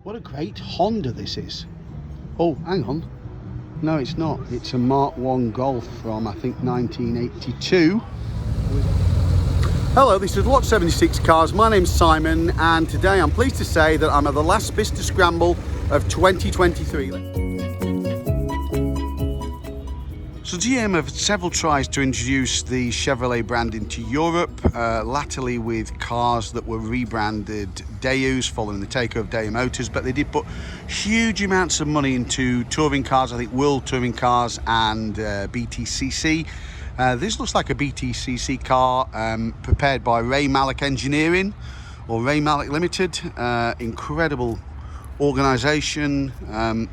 What a great Honda this is. Oh, hang on. No, it's not. It's a Mark 1 Golf from, I think, 1982. Hello, this is Lot 76 Cars. My name's Simon, and today I'm pleased to say that I'm at the last Bicester Scramble of 2023. So GM have several tries to introduce the Chevrolet brand into Europe, latterly with cars that were rebranded Deus following the takeover of Deu Motors, but they did put huge amounts of money into touring cars, I think World Touring Cars and BTCC. This looks like a BTCC car prepared by Ray Malek Engineering or Ray Malek Limited. Incredible organisation.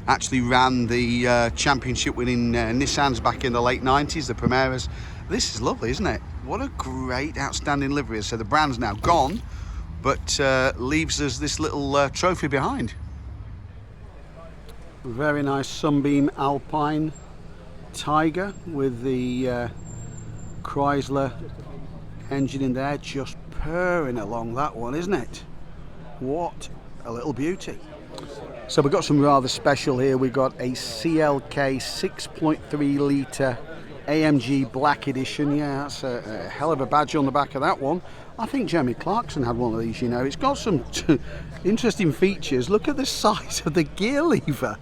Actually ran the championship winning Nissans back in the late 90s, the Primeras. This is lovely, isn't it? What a great, outstanding livery. So the brand's now gone, but leaves us this little trophy behind. Very nice Sunbeam Alpine Tiger with the Chrysler engine in there, just purring along that one, isn't it? What a little beauty. So we've got some rather special here. We've got a CLK 6.3 litre AMG Black Edition. Yeah, that's a hell of a badge on the back of that one. I think Jeremy Clarkson had one of these, you know. It's got some interesting features. Look at the size of the gear lever.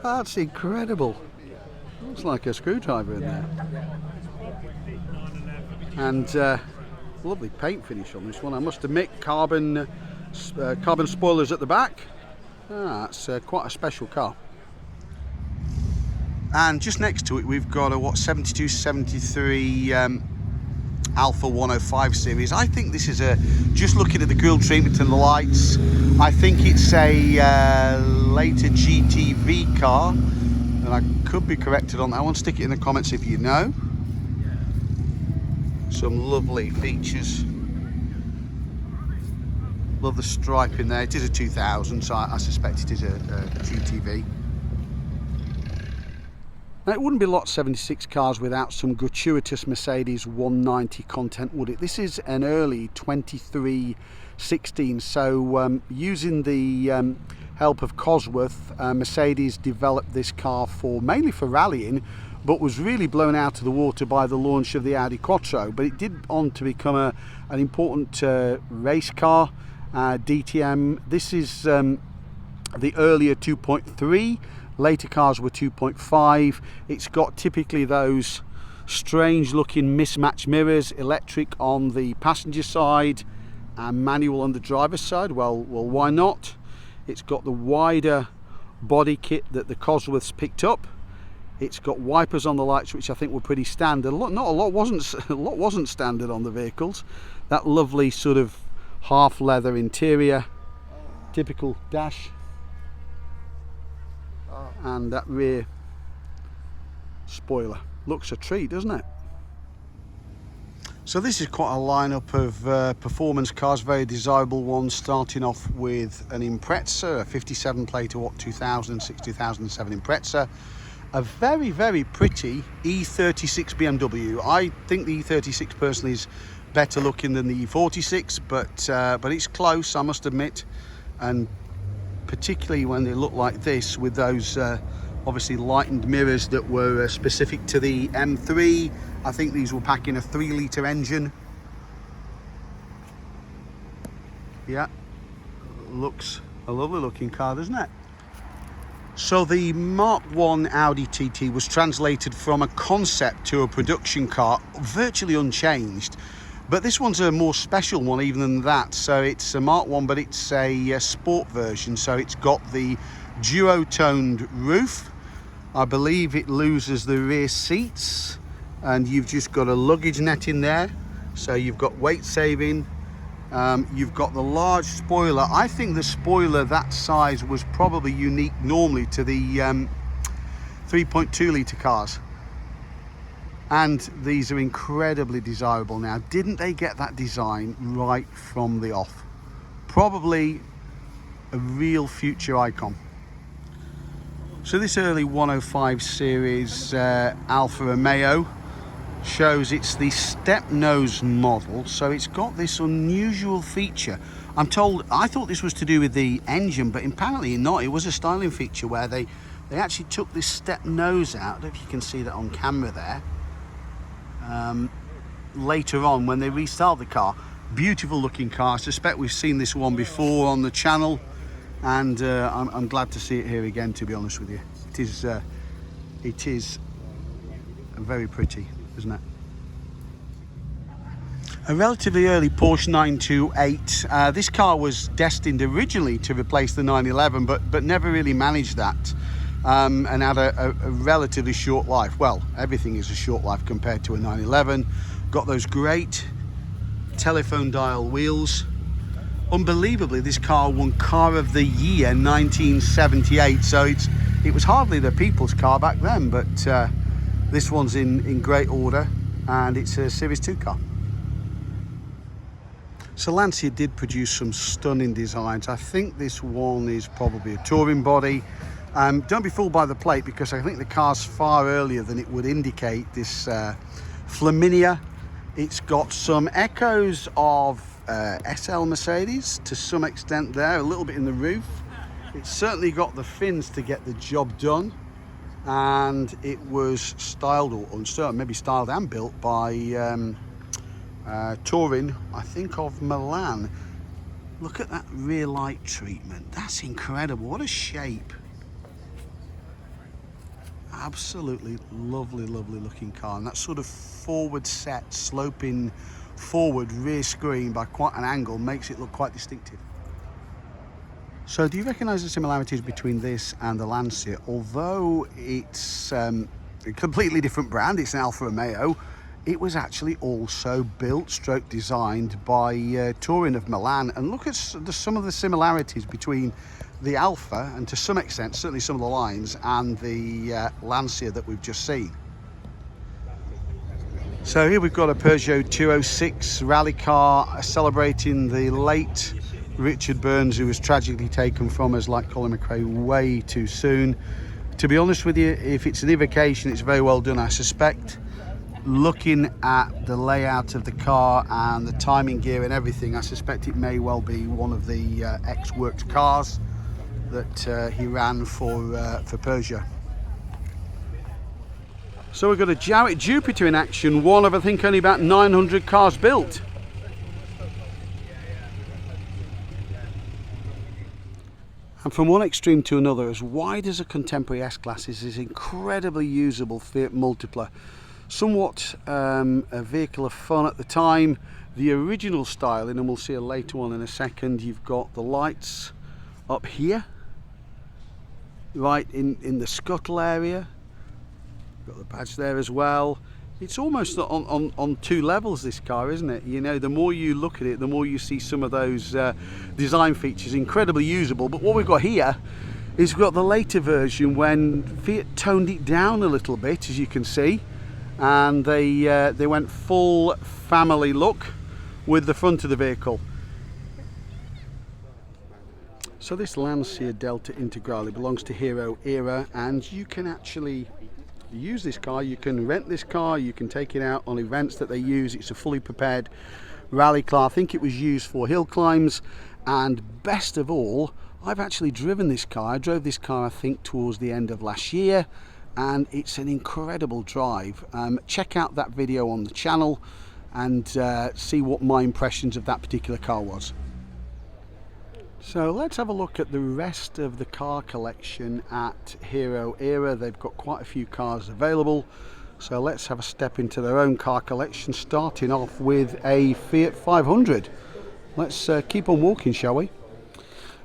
That's incredible. Looks like a screwdriver in there. And lovely paint finish on this one. I must admit, carbon spoilers at the back. That's quite a special car. And just next to it we've got a 72-73 Alfa 105 series. I think this is just looking at the grille treatment and the lights, I think it's a later GTV car, and I could be corrected on that one. Stick it in the comments if you know. Some lovely features. Love the stripe in there. It is a 2000, so I suspect it is a GTV. Now, it wouldn't be Lot 76 Cars without some gratuitous Mercedes 190 content, would it? This is an early 2316, so using the help of Cosworth, Mercedes developed this car mainly for rallying, but was really blown out of the water by the launch of the Audi Quattro. But it did on to become an important race car. DTM. This is the earlier 2.3, later cars were 2.5. It's got typically those strange looking mismatched mirrors, electric on the passenger side and manual on the driver's side. Well, why not? It's got the wider body kit that the Cosworths picked up. It's got wipers on the lights, which I think were pretty standard. A lot wasn't standard on the vehicles. That lovely sort of half leather interior, typical dash, and that rear spoiler looks a treat, doesn't it? So this is quite a lineup of performance cars, very desirable ones, starting off with an Impreza, a 57 plate or 2006 2007 Impreza, a very, very pretty E36 BMW. I think the E36 personally is better looking than the E46, but it's close, I must admit, and particularly when they look like this with those obviously lightened mirrors that were specific to the M3. I think these were packing a 3-litre engine. Yeah, looks a lovely looking car, doesn't it? So the Mark 1 Audi TT was translated from a concept to a production car, virtually unchanged. But this one's a more special one even than that. So it's a Mark 1, but it's a sport version. So it's got the duo-toned roof. I believe it loses the rear seats. And you've just got a luggage net in there. So you've got weight saving. You've got the large spoiler. I think the spoiler that size was probably unique normally to the 3.2 litre cars. And these are incredibly desirable now. Didn't they get that design right from the off? Probably a real future icon. So this early 105 series Alfa Romeo shows it's the step nose model, so it's got this unusual feature. I'm told, I thought this was to do with the engine, but apparently not. It was a styling feature where they actually took this step nose out. I don't know if you can see that on camera there. Later on when they restyled the car. Beautiful looking car. I suspect we've seen this one before on the channel, and I'm glad to see it here again, to be honest with you. It is very pretty, isn't it? A relatively early Porsche 928. This car was destined originally to replace the 911, but never really managed that, and had a relatively short life. Well, everything is a short life compared to a 911. Got those great telephone dial wheels. Unbelievably, this car won Car of the Year 1978, so it was hardly the people's car back then, but this one's in great order, and it's a Series 2 car. So Lancia did produce some stunning designs. I think this one is probably a touring body. Don't be fooled by the plate, because I think the car's far earlier than it would indicate. This Flaminia, it's got some echoes of SL Mercedes to some extent there, a little bit in the roof. It's certainly got the fins to get the job done, and it was styled, or maybe styled and built by Touring, I think, of Milan. Look at that rear light treatment. That's incredible. What a shape. Absolutely lovely, lovely looking car. And that sort of forward set, sloping forward rear screen by quite an angle makes it look quite distinctive. So do you recognise the similarities between this and the Lancia? Although it's a completely different brand, it's an Alfa Romeo, it was actually also built stroke designed by Touring of Milan. And look at some of the similarities between the Alfa, and to some extent certainly some of the lines, and the Lancia that we've just seen. So here we've got a Peugeot 206 rally car celebrating the late Richard Burns, who was tragically taken from us, like Colin McRae, way too soon. To be honest with you, if it's an evocation, it's very well done. I suspect, looking at the layout of the car and the timing gear and everything, I suspect it may well be one of the ex-works cars that he ran for Peugeot. So we've got a Jowett Jupiter in action, one of I think only about 900 cars built. And from one extreme to another, as wide as a contemporary S-Class is this incredibly usable Fiat Multipla. Somewhat a vehicle of fun at the time. The original styling, and we'll see a later one in a second, you've got the lights up here, right in the scuttle area. Got the badge there as well. It's almost on two levels, this car, isn't it? You know, the more you look at it, the more you see some of those design features, incredibly usable. But what we've got here is we've got the later version when Fiat toned it down a little bit, as you can see, and they went full family look with the front of the vehicle. So this Lancia Delta Integrale belongs to Hero Era, and you can actually use this car, you can rent this car, you can take it out on events that they use. It's a fully prepared rally car. I think it was used for hill climbs, and best of all, I've actually driven this car. I drove this car I think towards the end of last year, and it's an incredible drive. Check out that video on the channel and see what my impressions of that particular car was. So let's have a look at the rest of the car collection at Hero Era. They've got quite a few cars available, so let's have a step into their own car collection, starting off with a Fiat 500. Let's keep on walking, shall we?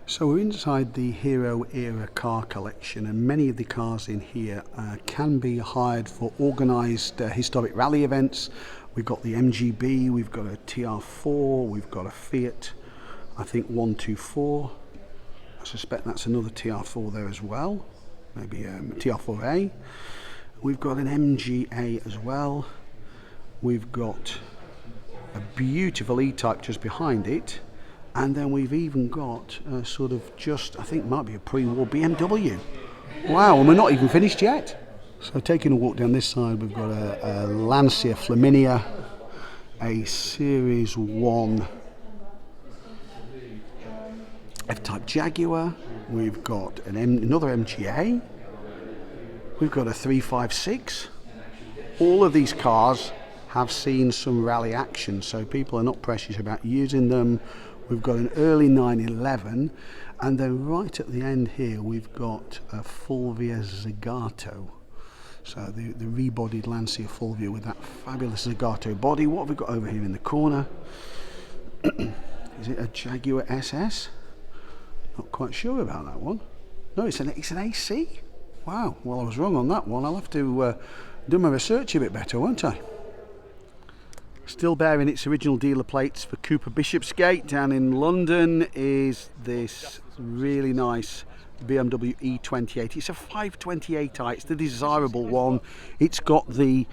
So we're inside the Hero Era car collection, and many of the cars in here can be hired for organised historic rally events. We've got the MGB, we've got a TR4, we've got a Fiat, I think 124. I suspect that's another TR4 there as well, maybe a TR4A. We've got an MGA as well. We've got a beautiful E-Type just behind it, and then we've even got a sort of just, I think might be a pre-war BMW. Wow, and we're not even finished yet. So taking a walk down this side, we've got a Lancia Flaminia, a Series 1 F-Type Jaguar, we've got another MGA, we've got a 356. All of these cars have seen some rally action, so people are not precious about using them. We've got an early 911, and then right at the end here we've got a Fulvia Zagato. So the rebodied Lancia Fulvia with that fabulous Zagato body. What have we got over here in the corner? Is it a Jaguar SS? Not quite sure about that one. No, it's an AC. Wow, well I was wrong on that one. I'll have to do my research a bit better, won't I? Still bearing its original dealer plates for Cooper Bishopsgate down in London is this really nice BMW E28. It's a 528i, it's the desirable one. It's got the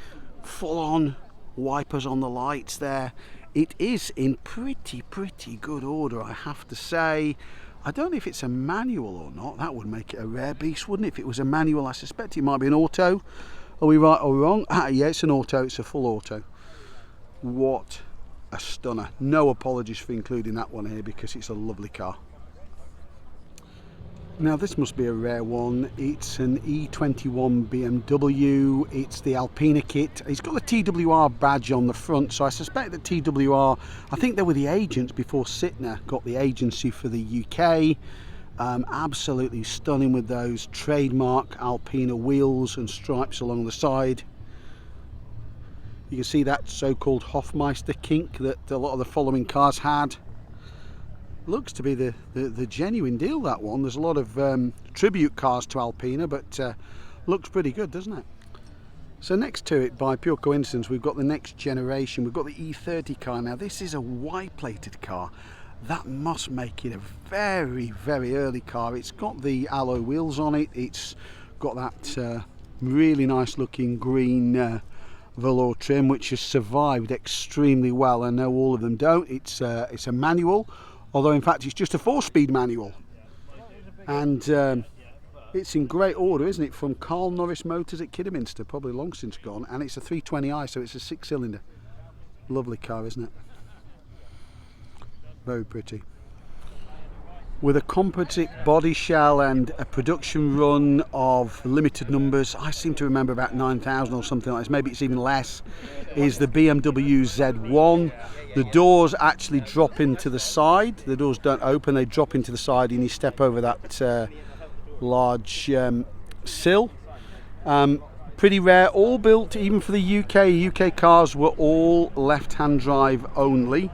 full-on wipers on the lights there. It is in pretty good order, I have to say. I don't know if it's a manual or not. That would make it a rare beast, wouldn't it? If it was a manual, I suspect it might be an auto. Are we right or wrong? Yeah, it's an auto, it's a full auto. What a stunner. No apologies for including that one here because it's a lovely car. Now this must be a rare one. It's an E21 BMW. It's the Alpena kit. It's got the TWR badge on the front, so I suspect that TWR, I think they were the agents before Sytner got the agency for the UK. Absolutely stunning with those trademark Alpena wheels and stripes along the side. You can see that so-called Hofmeister kink that a lot of the following cars had. Looks to be the genuine deal, that one. There's a lot of tribute cars to Alpena, but looks pretty good, doesn't it? So next to it, by pure coincidence, we've got the next generation. We've got the E30 car. Now this is a Y-plated car. That must make it a very early car. It's got the alloy wheels on it. It's got that really nice looking green velour trim, which has survived extremely well. I know all of them don't. It's a manual, although in fact it's just a 4-speed manual, and it's in great order, isn't it, from Carl Norris Motors at Kidderminster, probably long since gone, and it's a 320i, so it's a 6-cylinder. Lovely car, isn't it? Very pretty. With a composite body shell and a production run of limited numbers, I seem to remember about 9,000 or something like this, maybe it's even less, is the BMW Z1. The doors actually drop into the side. The doors don't open, they drop into the side and you step over that large sill. Pretty rare, all built even for the UK. UK cars were all left-hand drive only.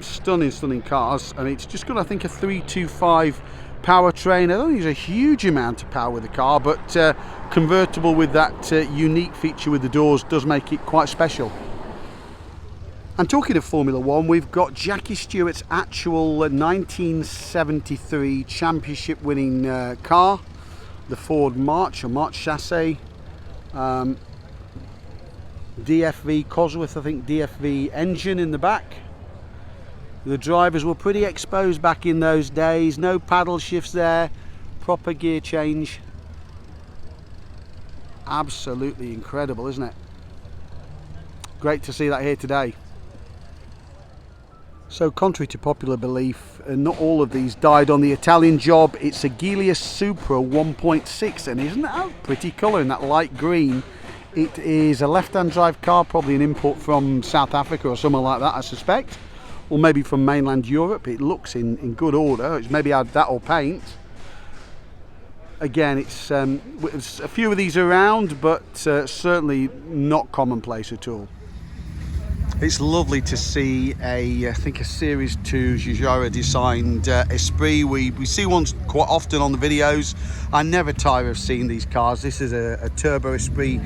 Stunning cars. I mean, it's just got, I think, a 325 powertrain. I don't think there's a huge amount of power with the car, but convertible with that unique feature with the doors does make it quite special. And talking of Formula One, we've got Jackie Stewart's actual 1973 championship winning car, the Ford March, or March chassis, DFV Cosworth, I think, DFV engine in the back. The drivers were pretty exposed back in those days, no paddle shifts there, proper gear change. Absolutely incredible, isn't it? Great to see that here today. So contrary to popular belief, not all of these died on the Italian job. It's a Giulia Supra 1.6, and isn't that a pretty colour in that light green? It is a left-hand drive car, probably an import from South Africa or somewhere like that, I suspect. Or maybe from mainland Europe. It looks in good order. It's maybe had that or paint. Again, it's a few of these around, but certainly not commonplace at all. It's lovely to see I think a Series 2 Giugiaro designed Esprit. We see ones quite often on the videos. I never tire of seeing these cars. This is a Turbo Esprit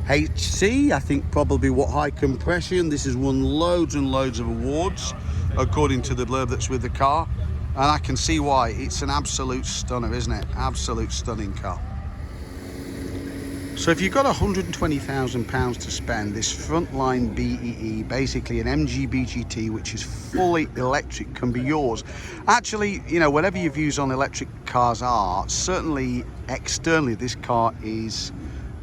HC, I think probably what high compression. This has won loads and loads of awards according to the blurb that's with the car, and I can see why. It's an absolute stunner, isn't it? Absolute stunning car. So if you've got £120,000 to spend, this Frontline BEE, basically an MG BGT, which is fully electric, can be yours. Actually, you know, whatever your views on electric cars are, certainly externally this car is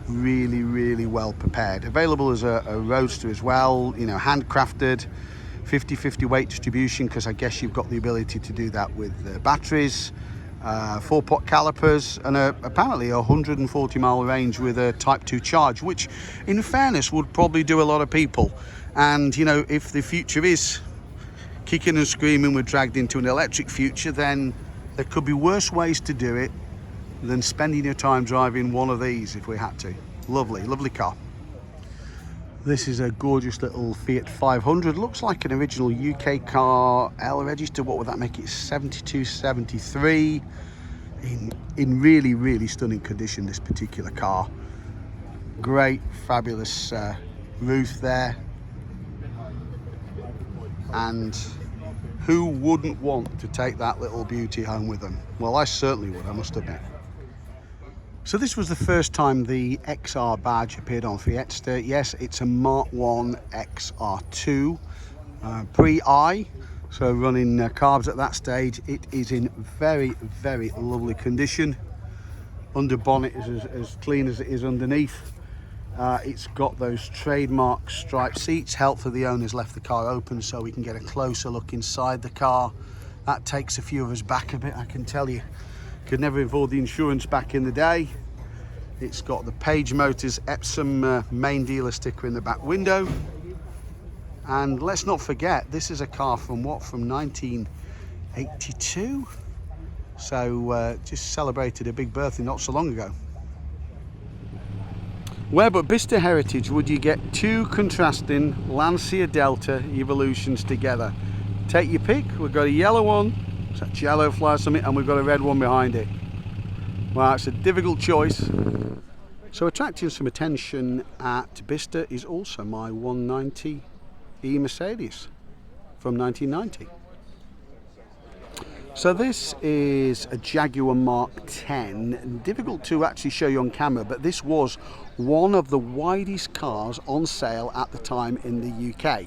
really well prepared. Available as a roadster as well, you know, handcrafted, 50-50 weight distribution, because I guess you've got the ability to do that with batteries. 4-pot calipers, and apparently a 140-mile range with a Type 2 charge, which in fairness would probably do a lot of people. And you know, if the future is kicking and screaming, we're dragged into an electric future, then there could be worse ways to do it than spending your time driving one of these if we had to. Lovely car. This is a gorgeous little Fiat 500. Looks like an original UK car, L register. What would that make it? 72, 73. In really stunning condition, this particular car. Great, fabulous roof there. And who wouldn't want to take that little beauty home with them? Well, I certainly would, I must admit. So this was the first time the XR badge appeared on Fiatster. Yes, it's a Mark 1 XR2 pre-I, so running carbs at that stage. It is in very lovely condition. Under bonnet is as clean as it is underneath. It's got those trademark striped seats. Helpful the owners left the car open so we can get a closer look inside the car. That takes a few of us back a bit, I can tell you. Could never afford the insurance back in the day. It's got the Page Motors Epsom main dealer sticker in the back window. And let's not forget, this is a car from what? From 1982? So just celebrated a big birthday not so long ago. Where but Bicester Heritage would you get two contrasting Lancia Delta Evolutions together? Take your pick. We've got a yellow one, it's a yellow Flyer Summit, and we've got a red one behind it. Well, it's a difficult choice. So attracting some attention at Bicester is also my 190E Mercedes from 1990. So this is a Jaguar Mark 10. Difficult to actually show you on camera, but this was one of the widest cars on sale at the time in the UK.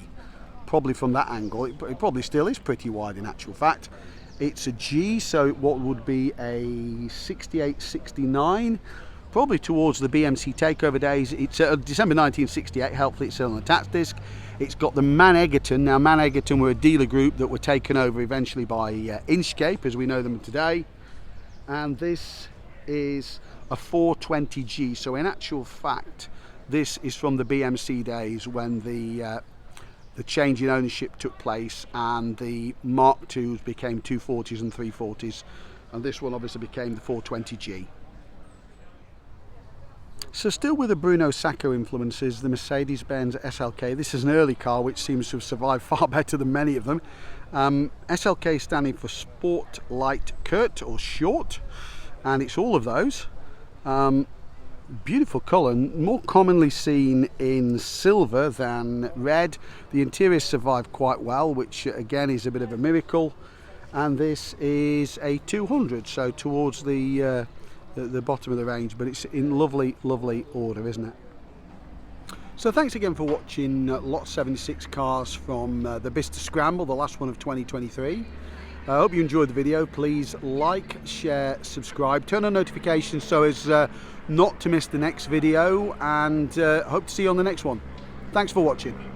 Probably from that angle, it probably still is pretty wide in actual fact. It's a G, so what would be a 68, 69, probably towards the BMC takeover days. It's December 1968, helpfully it's still on the tax disc. It's got the Man Egerton. Now Man Egerton were a dealer group that were taken over eventually by Inchcape as we know them today. And this is a 420G, so in actual fact this is from the BMC days when the change in ownership took place and the Mark IIs became 240s and 340s, and this one obviously became the 420G. So still with the Bruno Sacco influences, the Mercedes-Benz SLK. This is an early car which seems to have survived far better than many of them. SLK standing for Sport Light Kurt or Short, and it's all of those. Beautiful colour, more commonly seen in silver than red. The interior survived quite well, which again is a bit of a miracle. And this is a 200, so towards the bottom of the range, but it's in lovely order, isn't it? So thanks again for watching Lot 76 cars from the Bicester Scramble, the last one of 2023. I hope you enjoyed the video. Please like, share, subscribe, turn on notifications so as not to miss the next video, and hope to see you on the next one. Thanks for watching.